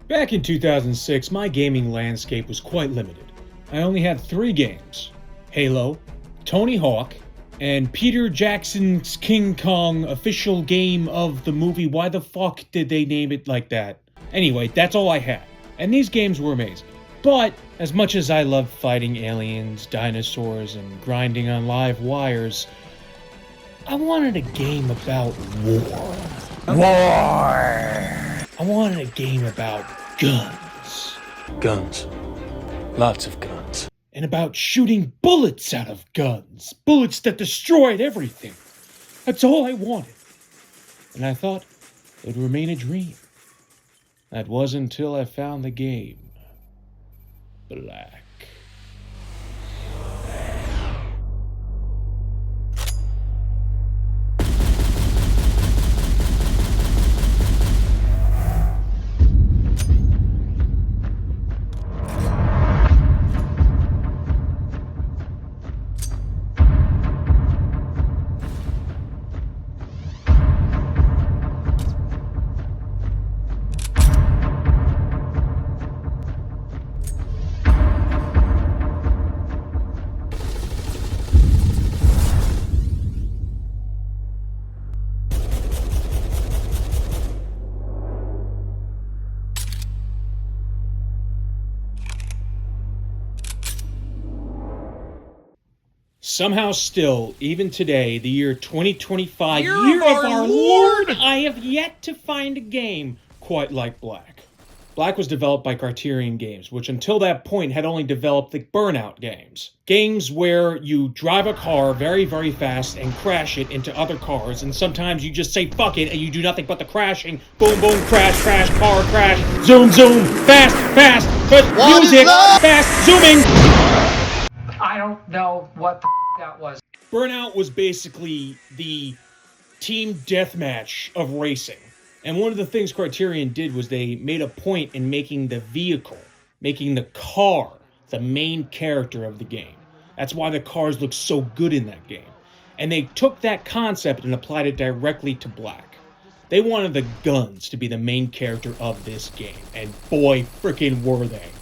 Back in 2006, my gaming landscape was quite limited. I only had 3 games: Halo, Tony Hawk, and Peter Jackson's King Kong official game of the movie. Why the fuck did they name it like that? Anyway, that's all I had. And these games were amazing. But as much as I loved fighting aliens, dinosaurs, and grinding on live wires, I wanted a game about war. I wanted a game about guns. Guns. Lots of guns. And about shooting bullets out of guns. Bullets that destroyed everything. That's all I wanted. And I thought it would remain a dream. That was until I found the game. Black. Somehow still, even today, the year 2025, year of our Lord, I have yet to find a game quite like Black. Black was developed by Criterion Games, which until that point had only developed the Burnout games. Games where you drive a car very, very fast and crash it into other cars, and sometimes you just say fuck it and you do nothing but the crashing. Boom, boom, crash, crash, car crash, zoom, zoom, fast, fast, music, fast, zooming. I don't know what the that was. Burnout was basically the team deathmatch of racing. And one of the things Criterion did was they made a point in making the vehicle, making the car, the main character of the game. That's why the cars look so good in that game. And they took that concept and applied it directly to Black. They wanted the guns to be the main character of this game. And boy, freaking were they.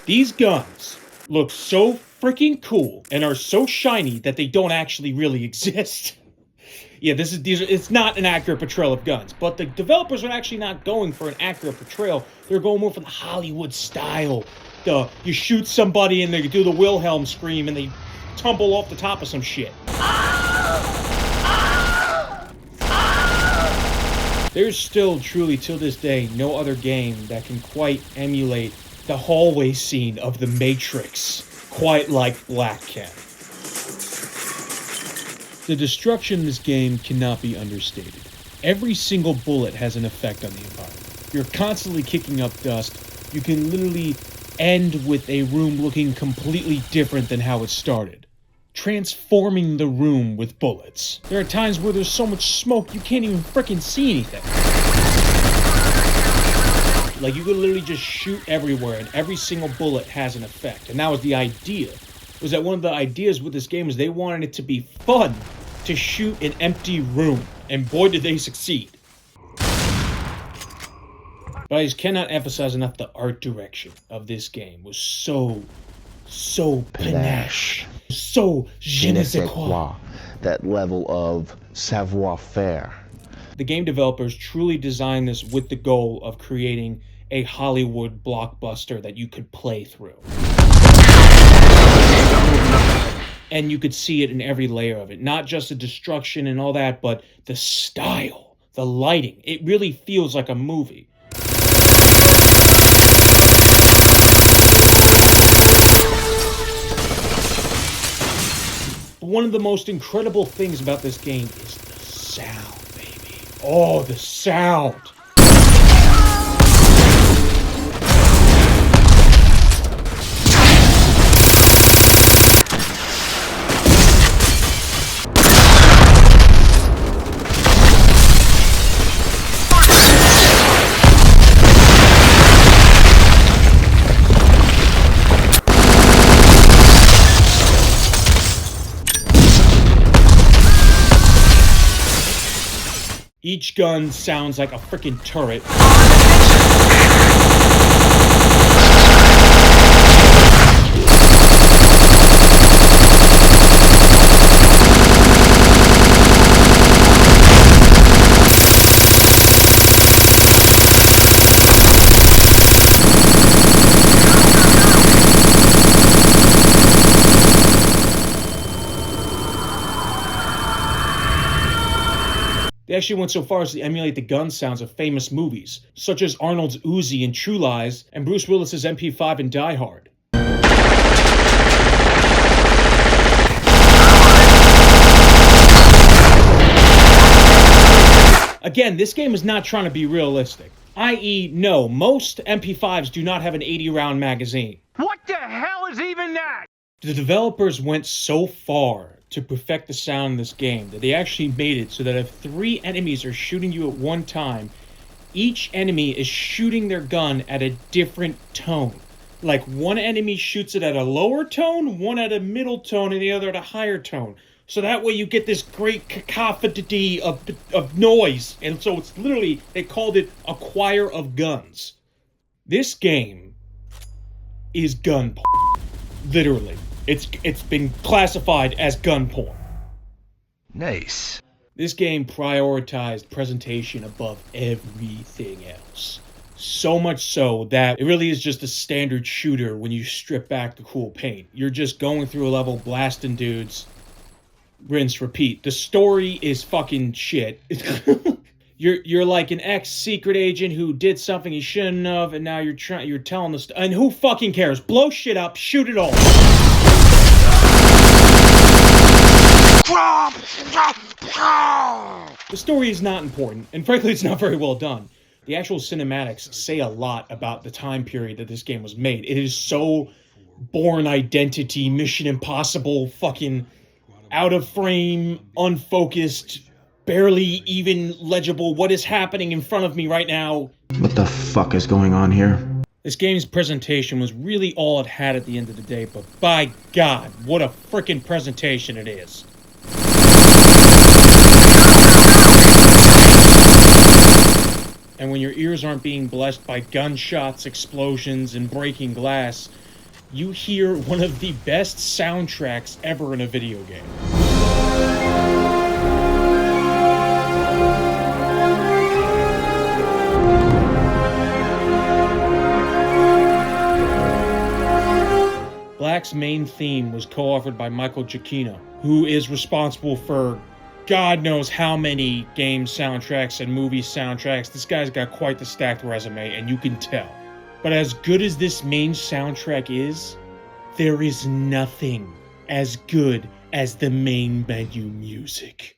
These guns look so freaking cool and are so shiny that they don't actually really exist. Yeah, it's not an accurate portrayal of guns, but the developers are actually not going for an accurate portrayal. They're going more for the Hollywood style. You shoot somebody and they do the Wilhelm scream and they tumble off the top of some shit. There's still, truly, till this day, no other game that can quite emulate the hallway scene of The Matrix, quite like Black can. The destruction in this game cannot be understated. Every single bullet has an effect on the environment. You're constantly kicking up dust. You can literally end with a room looking completely different than how it started, transforming the room with bullets. There are times where there's so much smoke you can't even frickin' see anything. Like, you could literally just shoot everywhere, and every single bullet has an effect. And that was the idea. Was that one of the ideas with this game is they wanted it to be fun to shoot an empty room. And boy, did they succeed. But I just cannot emphasize enough the art direction of this game was so panache. So je ne sais quoi. That level of savoir-faire. The game developers truly designed this with the goal of creating a Hollywood blockbuster that you could play through. And you could see it in every layer of it. Not just the destruction and all that, but the style, the lighting. It really feels like a movie. But one of the most incredible things about this game is the sound, baby. Oh, the sound. Each gun sounds like a freaking turret. They actually went so far as to emulate the gun sounds of famous movies, such as Arnold's Uzi in True Lies and Bruce Willis's MP5 in Die Hard. Again, this game is not trying to be realistic. I.e., no, most MP5s do not have an 80-round magazine. What the hell is even that? The developers went so far to perfect the sound in this game that they actually made it so that if 3 enemies are shooting you at one time, each enemy is shooting their gun at a different tone. Like one enemy shoots it at a lower tone, one at a middle tone, and the other at a higher tone. So that way you get this great cacophony of noise. And so it's literally, they called it a choir of guns. This game is gun porn. Literally. It's been classified as gun porn. Nice. This game prioritized presentation above everything else. So much so that it really is just a standard shooter when you strip back the cool paint. You're just going through a level, blasting dudes, rinse, repeat. The story is fucking shit. You're like an ex-secret agent who did something he shouldn't have, and now you're telling the and who fucking cares? Blow shit up, shoot it all. The story is not important, and frankly, it's not very well done. The actual cinematics say a lot about the time period that this game was made. It is so Bourne Identity, Mission Impossible, fucking out of frame, unfocused, barely even legible what is happening in front of me right now. What the fuck is going on here? This game's presentation was really all it had at the end of the day, but by God, what a frickin' presentation it is. And when your ears aren't being blessed by gunshots, explosions, and breaking glass, you hear one of the best soundtracks ever in a video game. Black's main theme was co-authored by Michael Giacchino, who is responsible for God knows how many game soundtracks and movie soundtracks. This guy's got quite the stacked resume, and you can tell. But as good as this main soundtrack is, there is nothing as good as the main menu music.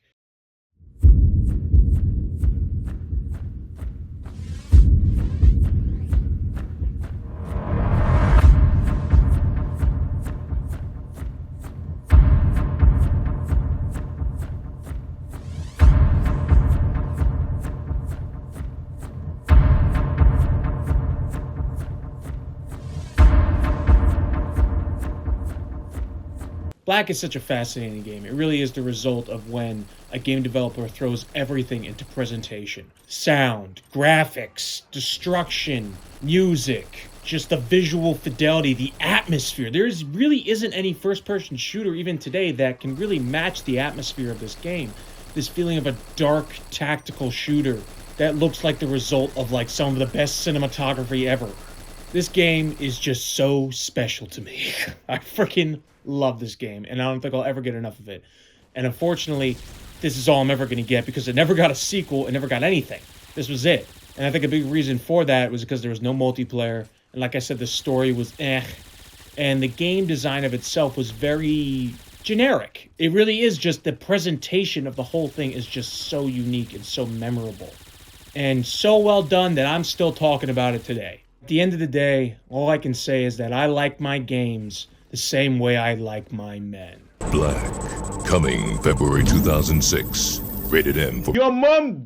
Black is such a fascinating game. It really is the result of when a game developer throws everything into presentation. Sound, graphics, destruction, music, just the visual fidelity, the atmosphere. There really isn't any first-person shooter even today that can really match the atmosphere of this game. This feeling of a dark, tactical shooter that looks like the result of like some of the best cinematography ever. This game is just so special to me. I freaking love this game, and I don't think I'll ever get enough of it. And unfortunately, this is all I'm ever going to get because it never got a sequel, it never got anything. This was it. And I think a big reason for that was because there was no multiplayer, and like I said, the story was and the game design of itself was very generic. It really is just the presentation of the whole thing is just so unique and so memorable. And so well done that I'm still talking about it today. At the end of the day, all I can say is that I like my games the same way I like my men. Black, coming February 2006. Rated M for... Your mom